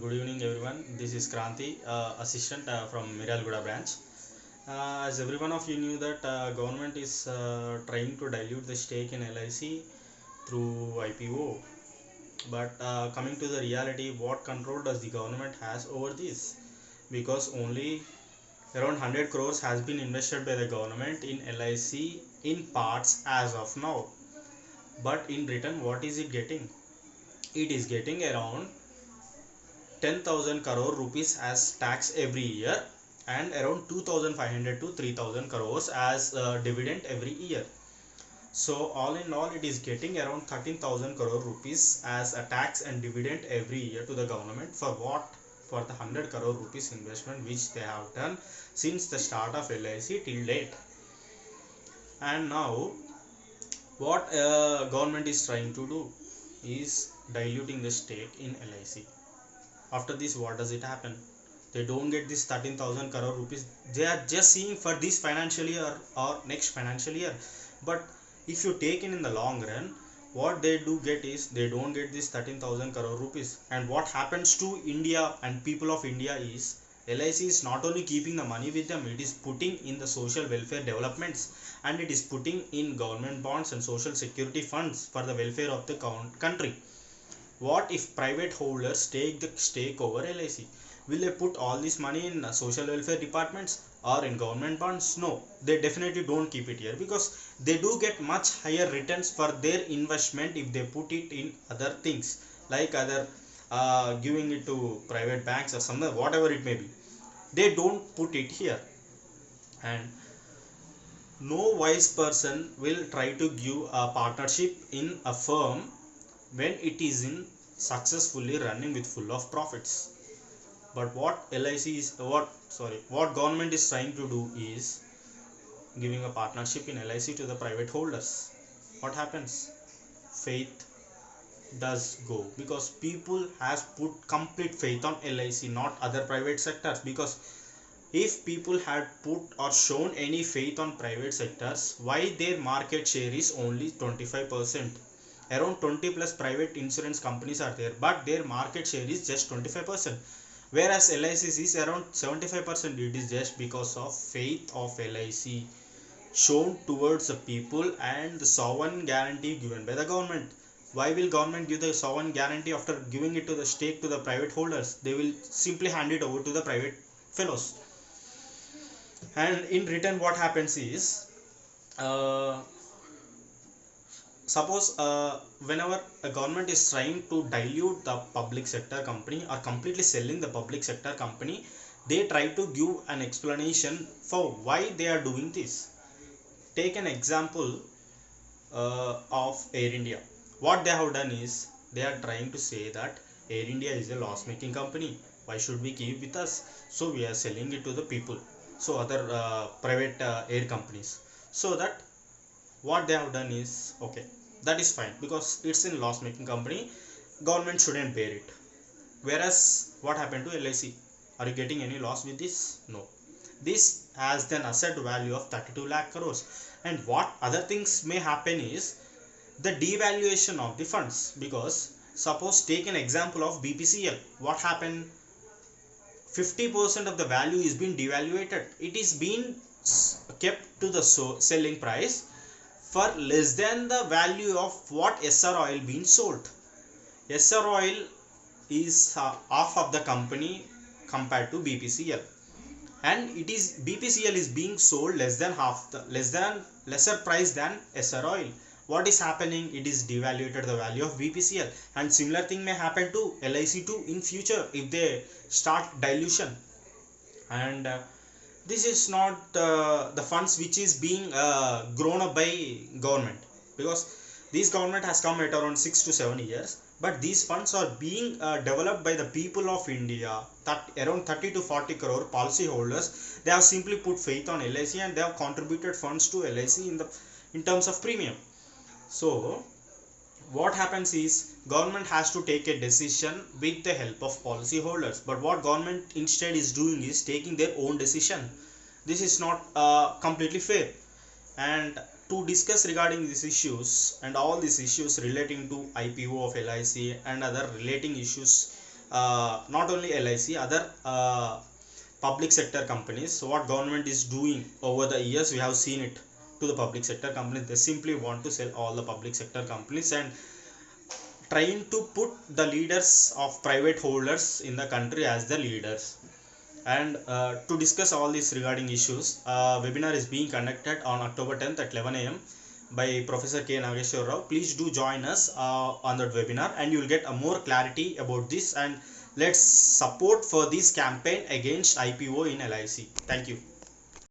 Good evening, everyone. This is Kranti, assistant from Miralguda branch. As every one of you knew that government is trying to dilute the stake in LIC through IPO. But coming to the reality, what control does the government has over this? Because only around 100 crores has been invested by the government in LIC in parts as of now. But in return, what is it getting? It is getting around 10,000 crore rupees as tax every year and around 2,500 to 3,000 crores as dividend every year. So all in all, it is getting around 13,000 crore rupees as a tax and dividend every year to the government. For what? For the 100 crore rupees investment which they have done since the start of LIC till date. And now what government is trying to do is diluting the stake in LIC. After this, what does it happen? They don't get this 13,000 crore rupees. They are just seeing for this financial year or next financial year. But if you take in the long run, what they do get is they don't get this 13,000 crore rupees. And what happens to India and people of India is LIC is not only keeping the money with them, it is putting in the social welfare developments, and it is putting in government bonds and social security funds for the welfare of the country. What if private holders take the stake over LIC? Will they put all this money in social welfare departments or in government bonds? No, they definitely don't keep it here, because they do get much higher returns for their investment if they put it in other things, like other giving it to private banks or something, whatever it may be. They don't put it here. And no wise person will try to give a partnership in a firm when it is in successfully running with full of profits. But what government is trying to do is giving a partnership in LIC to the private holders. What happens? Faith does go, because people has put complete faith on LIC, not other private sectors. Because if people had put or shown any faith on private sectors, why their market share is only 25%? Around 20 plus private insurance companies are there, but their market share is just 25%, whereas LIC is around 75%. It is just because of faith of LIC shown towards the people and the sovereign guarantee given by the government. Why will government give the sovereign guarantee after giving it to the stake to the private holders? They will simply hand it over to the private fellows, and in return what happens is, uh, suppose whenever a government is trying to dilute the public sector company or completely selling the public sector company, they try to give an explanation for why they are doing this. Take an example of Air India. What they have done is they are trying to say that Air India is a loss making company, why should we keep with us? So we are selling it to the people, so other private air companies. So that what they have done is, okay, that is fine, because it's in loss making company, government shouldn't bear it. Whereas what happened to LIC? Are you getting any loss with this? No. This has an asset value of 32 lakh crores. And what other things may happen is the devaluation of the funds. Because suppose take an example of BPCL. What happened? 50% of the value is being devaluated. It is being kept to the selling price for less than the value of what SR Oil being sold. SR Oil is half of the company compared to BPCL, and it is BPCL is being sold less than lesser price than SR Oil. What is happening? It is devaluated the value of BPCL, and similar thing may happen to LIC too in future if they start dilution. And this is not the funds which is being grown up by government, because this government has come at around 6 to 7 years, but these funds are being developed by the people of India, that around 30 to 40 crore policy holders. They have simply put faith on LIC and they have contributed funds to LIC in terms of premium. So what happens is government has to take a decision with the help of policy holders, but what government instead is doing is taking their own decision. This is not completely fair. And to discuss regarding these issues and all these issues relating to IPO of LIC and other relating issues not only LIC, other public sector companies. So what government is doing over the years, we have seen it to the public sector companies. They simply want to sell all the public sector companies and trying to put the leaders of private holders in the country as the leaders. And to discuss all these regarding issues, webinar is being conducted on October 10th at 11 a.m. by Professor K. Nageshwar Rao. Please do join us on that webinar, and you will get a more clarity about this, and let's support for this campaign against IPO in LIC. Thank you.